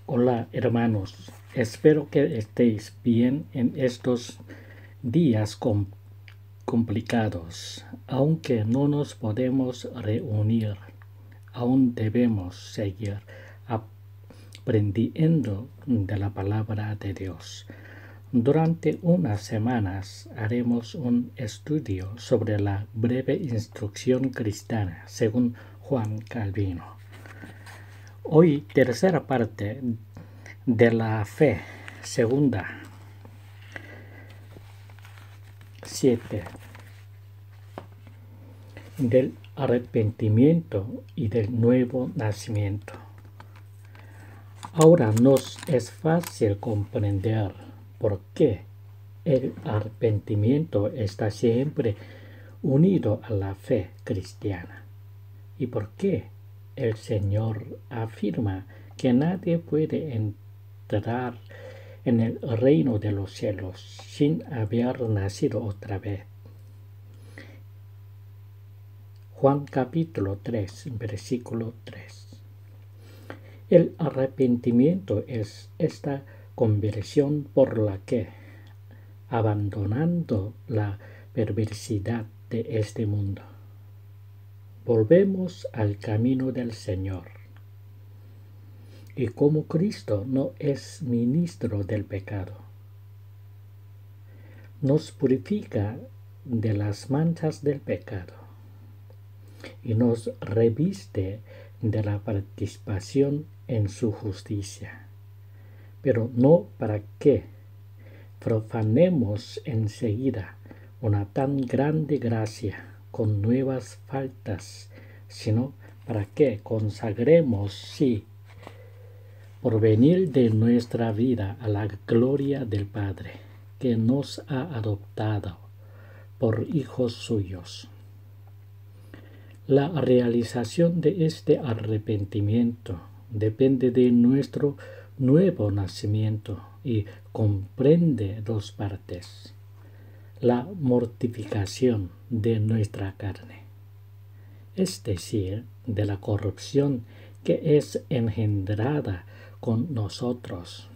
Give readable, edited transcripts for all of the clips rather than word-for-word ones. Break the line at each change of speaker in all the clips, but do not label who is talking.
Hola hermanos, espero que estéis bien en estos días complicados. Aunque no nos podemos reunir, aún debemos seguir aprendiendo de la palabra de Dios. Durante unas semanas haremos un estudio sobre la breve instrucción cristiana según Juan Calvino. Hoy, tercera parte de la fe, segunda 7, del arrepentimiento y del nuevo nacimiento. Ahora nos es fácil comprender por qué el arrepentimiento está siempre unido a la fe cristiana y por qué el Señor afirma que nadie puede entrar en el reino de los cielos sin haber nacido otra vez. Juan capítulo 3, versículo 3. El arrepentimiento es esta conversión por la que, abandonando la perversidad de este mundo, volvemos al camino del Señor. Y como Cristo no es ministro del pecado, nos purifica de las manchas del pecado y nos reviste de la participación en su justicia, pero no para que profanemos enseguida una tan grande gracia con nuevas faltas, sino para que consagremos sí por venir de nuestra vida a la gloria del Padre, que nos ha adoptado por hijos suyos. La realización de este arrepentimiento depende de nuestro nuevo nacimiento y comprende dos partes: la mortificación de nuestra carne, es decir, de la corrupción que es engendrada con nosotros,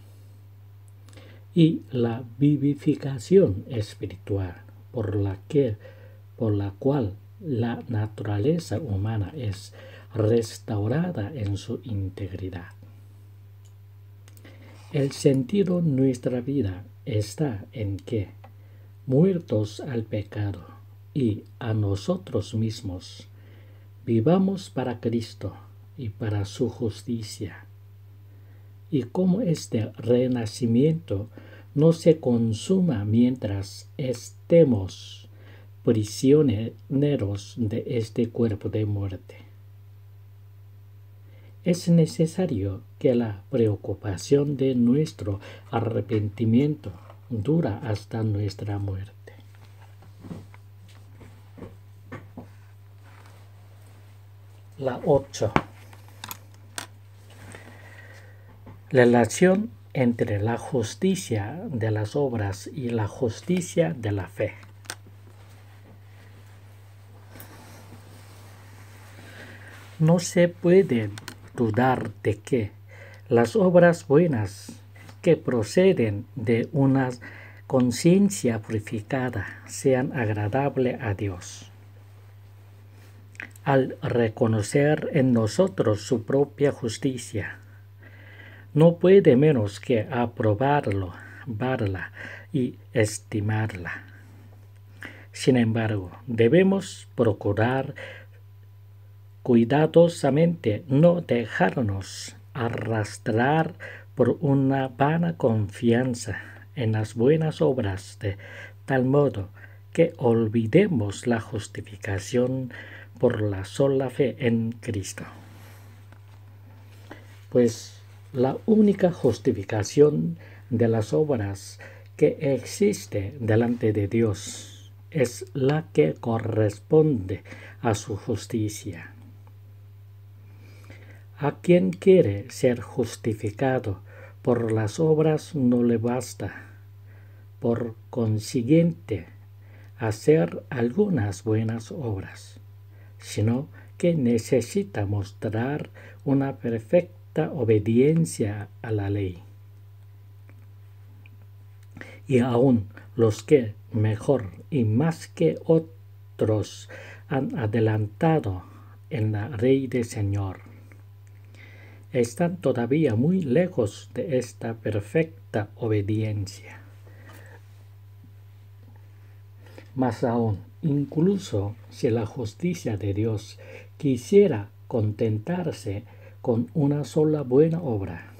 y la vivificación espiritual por la cual la naturaleza humana es restaurada en su integridad. El sentido de nuestra vida está en que, muertos al pecado y a nosotros mismos, vivamos para Cristo y para su justicia. Y como este renacimiento no se consuma mientras estemos prisioneros de este cuerpo de muerte, es necesario que la preocupación de nuestro arrepentimiento dura hasta nuestra muerte. La 8. Relación entre la justicia de las obras y la justicia de la fe. No se puede dudar de que las obras buenas que proceden de una conciencia purificada sean agradables a Dios. Al reconocer en nosotros su propia justicia, no puede menos que aprobarla y estimarla. Sin embargo, debemos procurar cuidadosamente no dejarnos arrastrar por una vana confianza en las buenas obras, de tal modo que olvidemos la justificación por la sola fe en Cristo. Pues la única justificación de las obras que existe delante de Dios es la que corresponde a su justicia. A quien quiere ser justificado por las obras no le basta, por consiguiente, hacer algunas buenas obras, sino que necesita mostrar una perfecta perfecta obediencia a la ley. Y aún los que mejor y más que otros han adelantado en la ley del Señor, están todavía muy lejos de esta perfecta obediencia. Más aún, incluso si la justicia de Dios quisiera contentarse con una sola buena obra,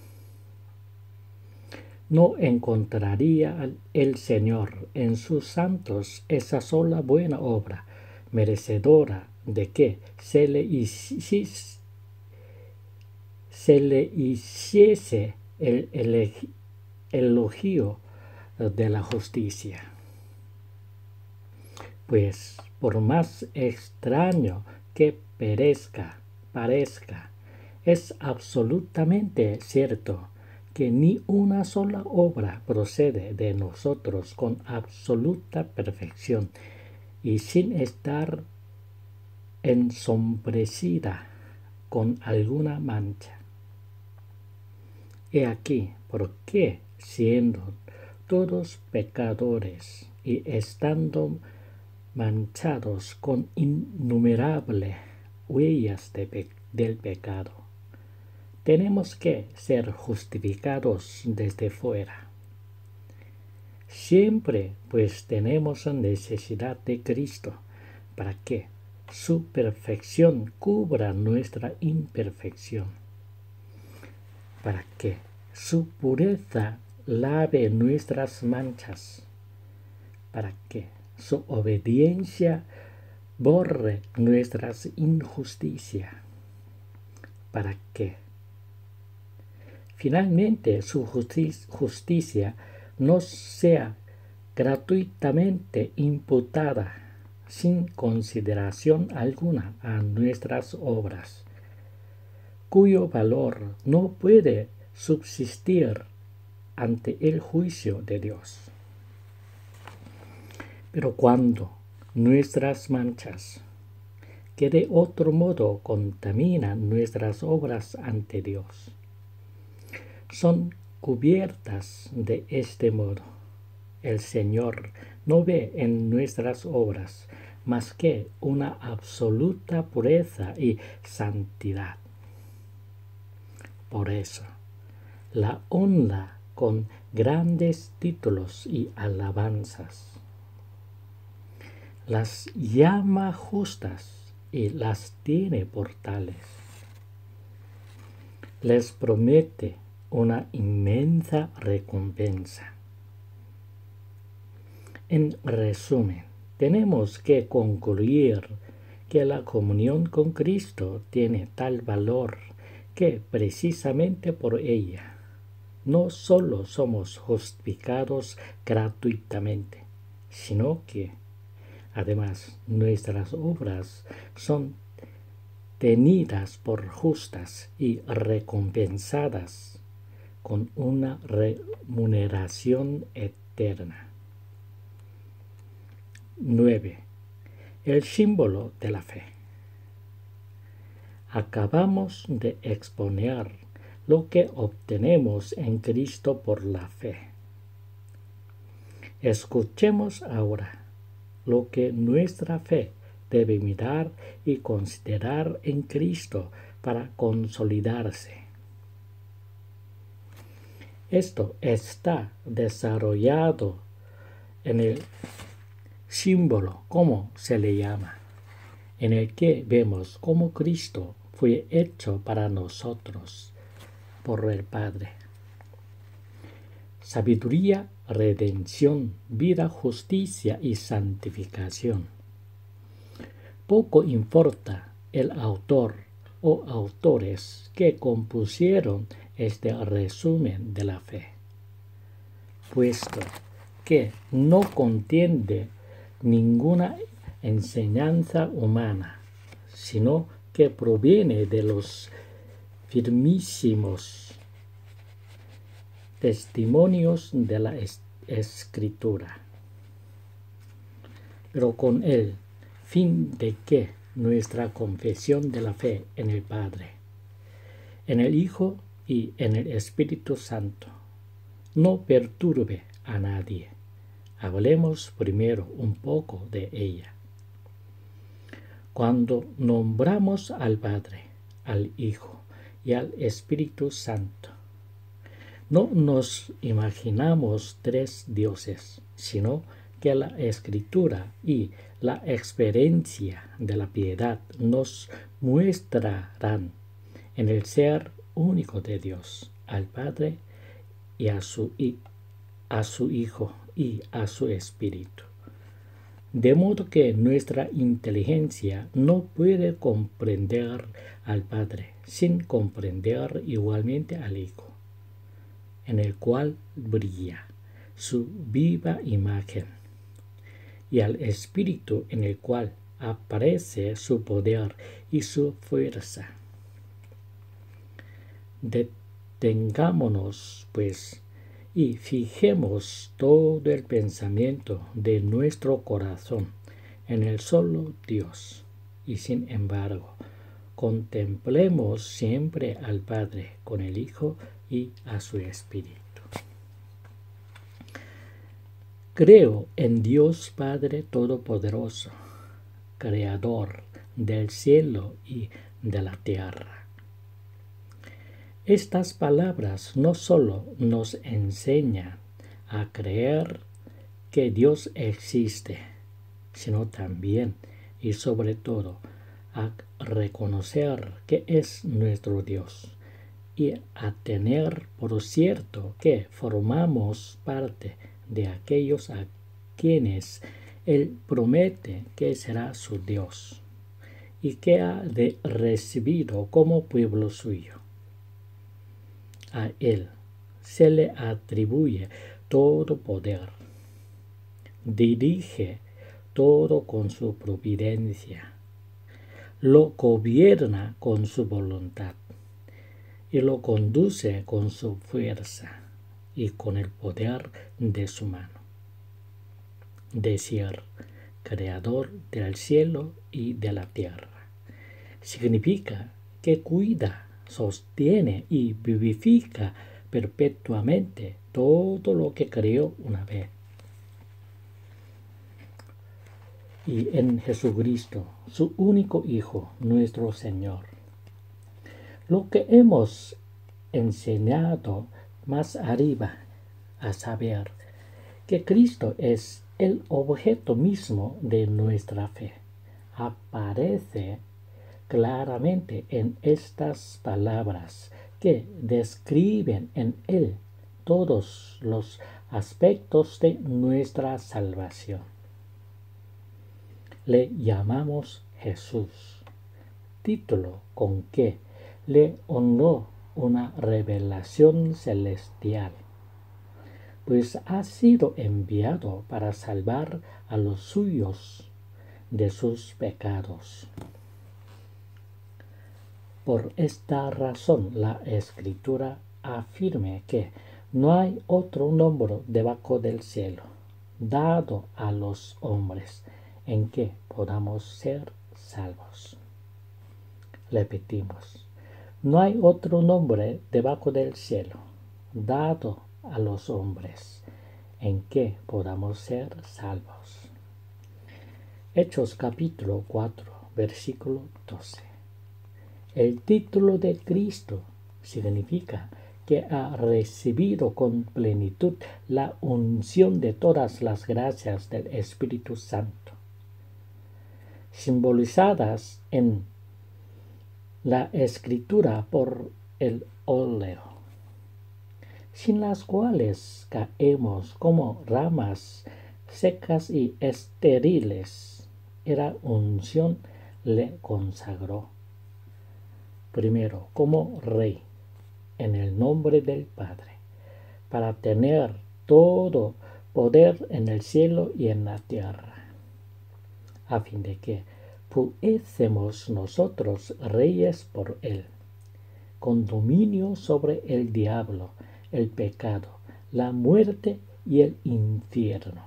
no encontraría el Señor en sus santos esa sola buena obra, merecedora de que se le hiciese el elogio de la justicia. Pues por más extraño que parezca, es absolutamente cierto que ni una sola obra procede de nosotros con absoluta perfección y sin estar ensombrecida con alguna mancha. He aquí por qué, siendo todos pecadores y estando manchados con innumerables huellas del pecado, tenemos que ser justificados desde fuera. Siempre pues tenemos necesidad de Cristo para que su perfección cubra nuestra imperfección, para que su pureza lave nuestras manchas, para que su obediencia borre nuestras injusticias, para que finalmente su justicia nos sea gratuitamente imputada sin consideración alguna a nuestras obras, cuyo valor no puede subsistir ante el juicio de Dios. Pero cuando nuestras manchas, que de otro modo contaminan nuestras obras ante Dios, son cubiertas de este modo, el Señor no ve en nuestras obras más que una absoluta pureza y santidad. Por eso, la honra con grandes títulos y alabanzas, las llama justas y las tiene por tales. Les promete una inmensa recompensa. En resumen, tenemos que concluir que la comunión con Cristo tiene tal valor que precisamente por ella no solo somos justificados gratuitamente, sino que además nuestras obras son tenidas por justas y recompensadas con una remuneración eterna. 9. El símbolo de la fe. Acabamos de exponer lo que obtenemos en Cristo por la fe. Escuchemos ahora lo que nuestra fe debe mirar y considerar en Cristo para consolidarse. Esto está desarrollado en el símbolo, como se le llama, en el que vemos cómo Cristo fue hecho para nosotros por el Padre. Sabiduría, redención, vida, justicia y santificación. Poco importa el autor o autores que compusieron este resumen de la fe, puesto que no contiene ninguna enseñanza humana, sino que proviene de los firmísimos testimonios de la Escritura, pero con el fin de que nuestra confesión de la fe en el Padre, en el Hijo y en el Espíritu Santo. No perturbe a nadie. Hablemos primero un poco de ella. Cuando nombramos al Padre, al Hijo y al Espíritu Santo, no nos imaginamos tres dioses, sino que la Escritura y la experiencia de la piedad nos muestrarán en el ser único de Dios, al Padre y a su Hijo y a su Espíritu. De modo que nuestra inteligencia no puede comprender al Padre sin comprender igualmente al Hijo, en el cual brilla su viva imagen, y al Espíritu, en el cual aparece su poder y su fuerza. Detengámonos, pues, y fijemos todo el pensamiento de nuestro corazón en el solo Dios, y sin embargo, contemplemos siempre al Padre con el Hijo y a su Espíritu. Creo en Dios Padre Todopoderoso, Creador del cielo y de la tierra. Estas palabras no solo nos enseñan a creer que Dios existe, sino también y sobre todo a reconocer que es nuestro Dios y a tener por cierto que formamos parte de aquellos a quienes Él promete que será su Dios y que ha recibido como pueblo suyo. A Él se le atribuye todo poder, dirige todo con su providencia, lo gobierna con su voluntad y lo conduce con su fuerza y con el poder de su mano. Decir, Creador del cielo y de la tierra, significa que cuida, sostiene y vivifica perpetuamente todo lo que creó una vez. Y en Jesucristo, su único Hijo, nuestro Señor. Lo que hemos enseñado más arriba, a saber, que Cristo es el objeto mismo de nuestra fe, aparece claramente en estas palabras que describen en Él todos los aspectos de nuestra salvación. Le llamamos Jesús, título con que le honró una revelación celestial, pues ha sido enviado para salvar a los suyos de sus pecados. Por esta razón la Escritura afirma que no hay otro nombre debajo del cielo dado a los hombres en que podamos ser salvos. Repetimos, no hay otro nombre debajo del cielo dado a los hombres en que podamos ser salvos. Hechos capítulo 4, versículo 12. El título de Cristo significa que ha recibido con plenitud la unción de todas las gracias del Espíritu Santo, simbolizadas en la Escritura por el óleo, sin las cuales caemos como ramas secas y estériles. La unción le consagró primero como rey en el nombre del Padre, para tener todo poder en el cielo y en la tierra, a fin de que fuésemos nosotros reyes por él, con dominio sobre el diablo, el pecado, la muerte y el infierno.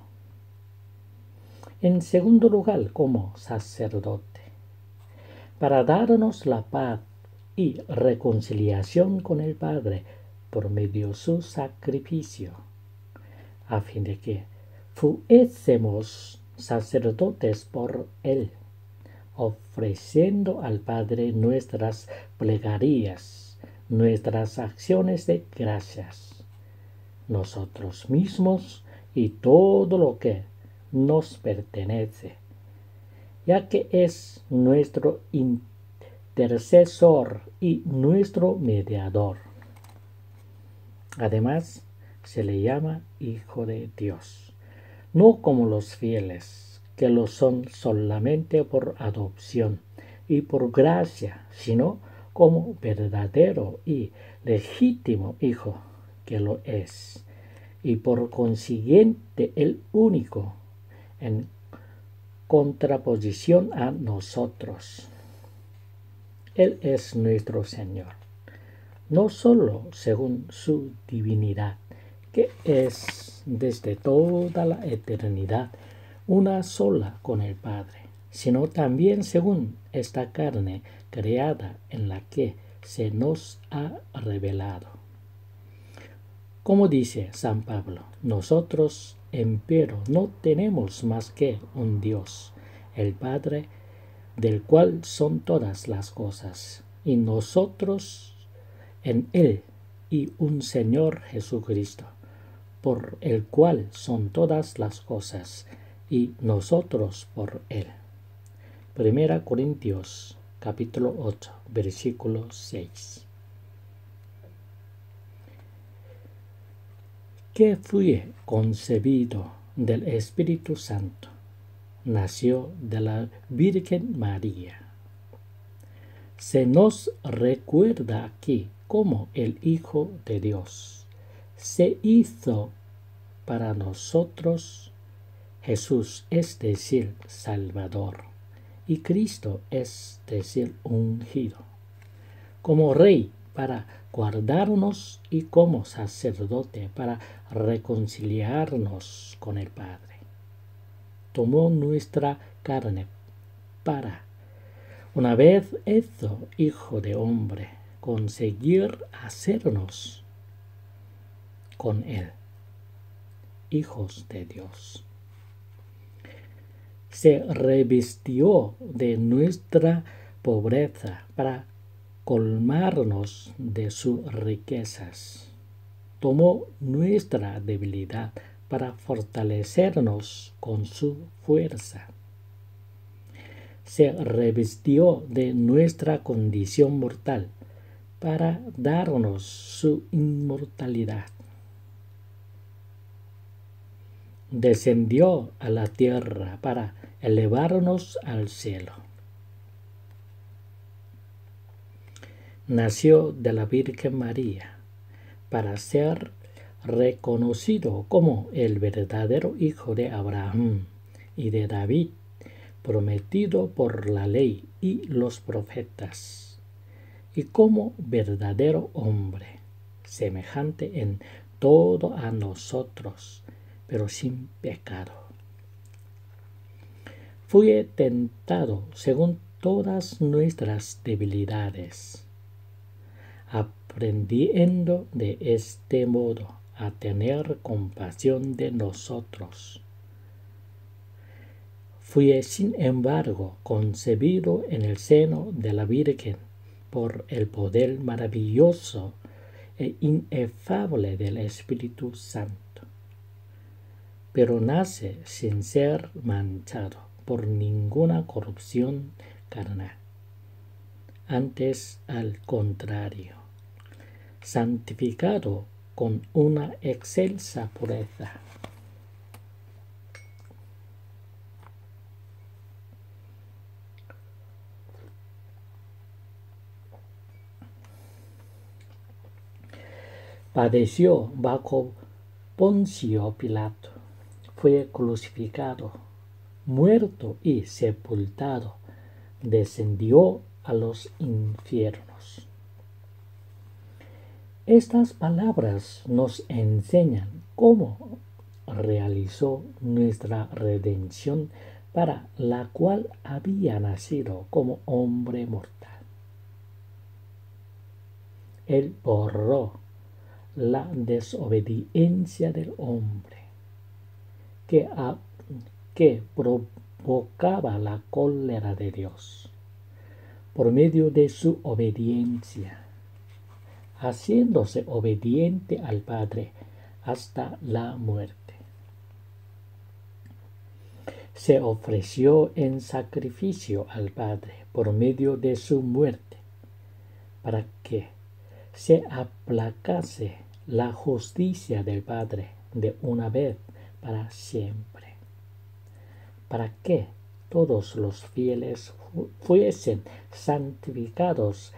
En segundo lugar, como sacerdote, para darnos la paz y reconciliación con el Padre por medio de su sacrificio, a fin de que fuésemos sacerdotes por Él, ofreciendo al Padre nuestras plegarias, nuestras acciones de gracias, nosotros mismos y todo lo que nos pertenece, ya que es nuestro intercesor y nuestro mediador. Además, se le llama Hijo de Dios, no como los fieles, que lo son solamente por adopción y por gracia, sino como verdadero y legítimo Hijo, que lo es, y por consiguiente el único, en contraposición a nosotros. Él es nuestro Señor, no solo según su divinidad, que es desde toda la eternidad una sola con el Padre, sino también según esta carne creada en la que se nos ha revelado. Como dice San Pablo, nosotros, empero, no tenemos más que un Dios, el Padre, del cual son todas las cosas, y nosotros en Él, y un Señor Jesucristo, por el cual son todas las cosas, y nosotros por Él. 1 Corintios capítulo 8, versículo 6. Que fue concebido del Espíritu Santo, nació de la Virgen María. Se nos recuerda aquí cómo el Hijo de Dios se hizo para nosotros Jesús, es decir, Salvador, y Cristo, es decir, ungido, como Rey para guardarnos y como sacerdote para reconciliarnos con el Padre. Tomó nuestra carne para, una vez hecho Hijo de hombre, conseguir hacernos con Él hijos de Dios. Se revistió de nuestra pobreza para colmarnos de sus riquezas. Tomó nuestra debilidad para fortalecernos con su fuerza. Se revistió de nuestra condición mortal para darnos su inmortalidad. Descendió a la tierra para elevarnos al cielo. Nació de la Virgen María para ser reconocido como el verdadero Hijo de Abraham y de David, prometido por la ley y los profetas, y como verdadero hombre, semejante en todo a nosotros, pero sin pecado. Fue tentado según todas nuestras debilidades, aprendiendo de este modo a tener compasión de nosotros. Fue, sin embargo, concebido en el seno de la Virgen por el poder maravilloso e inefable del Espíritu Santo, pero nace sin ser manchado por ninguna corrupción carnal. Antes, al contrario, santificado con una excelsa pureza. Padeció bajo Poncio Pilato, fue crucificado, muerto y sepultado, descendió a los infiernos. Estas palabras nos enseñan cómo realizó nuestra redención, para la cual había nacido como hombre mortal. Él borró la desobediencia del hombre que provocaba la cólera de Dios por medio de su obediencia, haciéndose obediente al Padre hasta la muerte. Se ofreció en sacrificio al Padre por medio de su muerte, para que se aplacase la justicia del Padre de una vez para siempre, para que todos los fieles fuesen santificados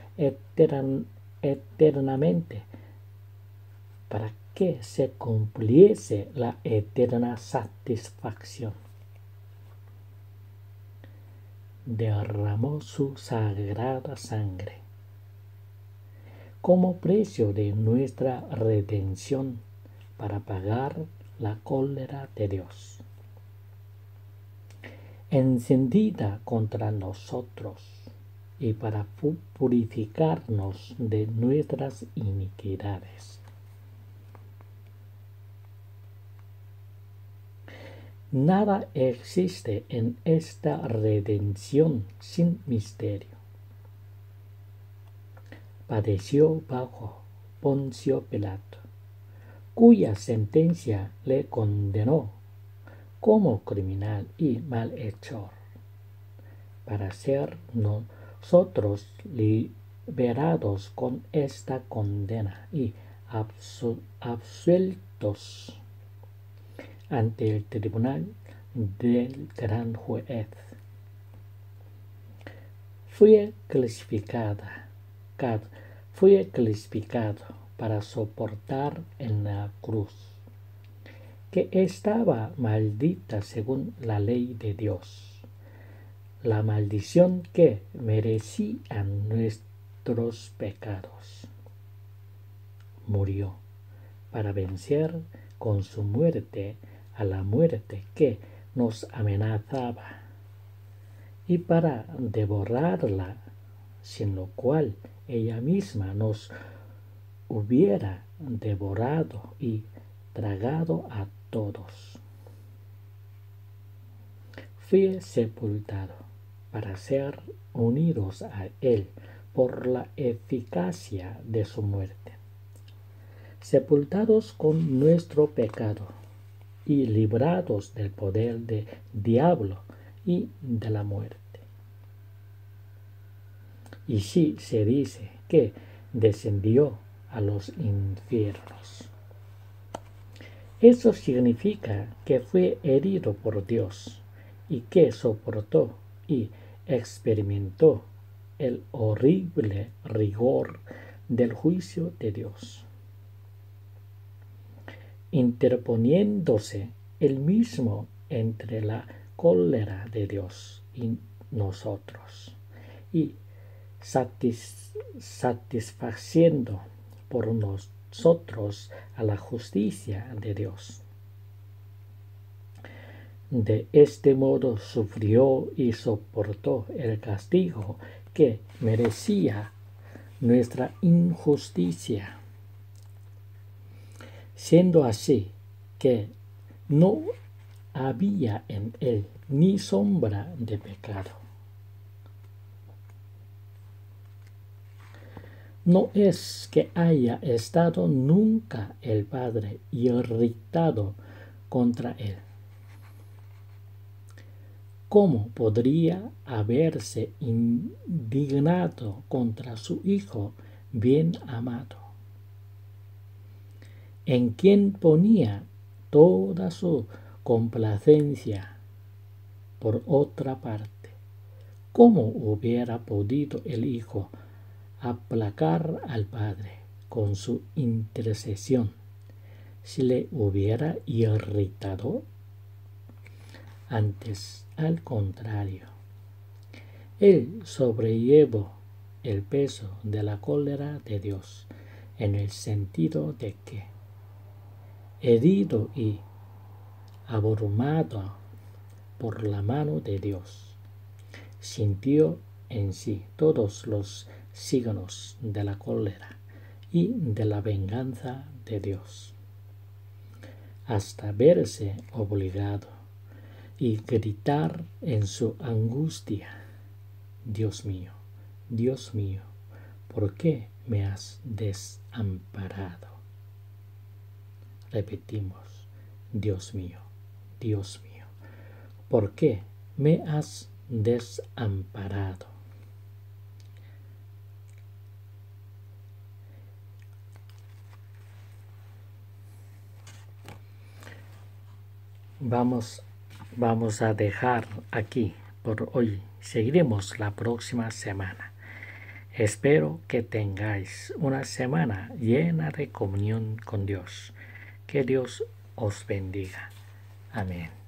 eternamente, para que se cumpliese la eterna satisfacción. Derramó su sagrada sangre como precio de nuestra redención para pagar la cólera de Dios, encendida contra nosotros, y para purificarnos de nuestras iniquidades. Nada existe en esta redención sin misterio. Padeció bajo Poncio Pilato, cuya sentencia le condenó como criminal y malhechor, para ser nosotros liberados con esta condena y absueltos ante el tribunal del gran juez. Fue clasificado para soportar en la cruz, que estaba maldita según la ley de Dios, la maldición que merecían nuestros pecados. Murió para vencer con su muerte a la muerte que nos amenazaba, y para devorarla, sin lo cual ella misma nos hubiera devorado y tragado a todos. Fue sepultado para ser unidos a él por la eficacia de su muerte, sepultados con nuestro pecado y librados del poder del diablo y de la muerte. Y sí se dice que descendió a los infiernos. Eso significa que fue herido por Dios y que soportó y experimentó el horrible rigor del juicio de Dios, interponiéndose él mismo entre la cólera de Dios y nosotros, y satisfaciendo por nosotros a la justicia de Dios. De este modo sufrió y soportó el castigo que merecía nuestra injusticia, siendo así que no había en él ni sombra de pecado. No es que haya estado nunca el Padre irritado contra él. ¿Cómo podría haberse indignado contra su Hijo bien amado, en quien ponía toda su complacencia? Por otra parte, ¿cómo hubiera podido el Hijo aplacar al Padre con su intercesión si le hubiera irritado? Antes, al contrario, él sobrellevó el peso de la cólera de Dios, en el sentido de que, herido y abrumado por la mano de Dios, sintió en sí todos los signos de la cólera y de la venganza de Dios, hasta verse obligado y gritar en su angustia: Dios mío, ¿por qué me has desamparado? Repetimos: Dios mío, ¿por qué me has desamparado? Vamos a dejar aquí por hoy. Seguiremos la próxima semana. Espero que tengáis una semana llena de comunión con Dios. Que Dios os bendiga. Amén.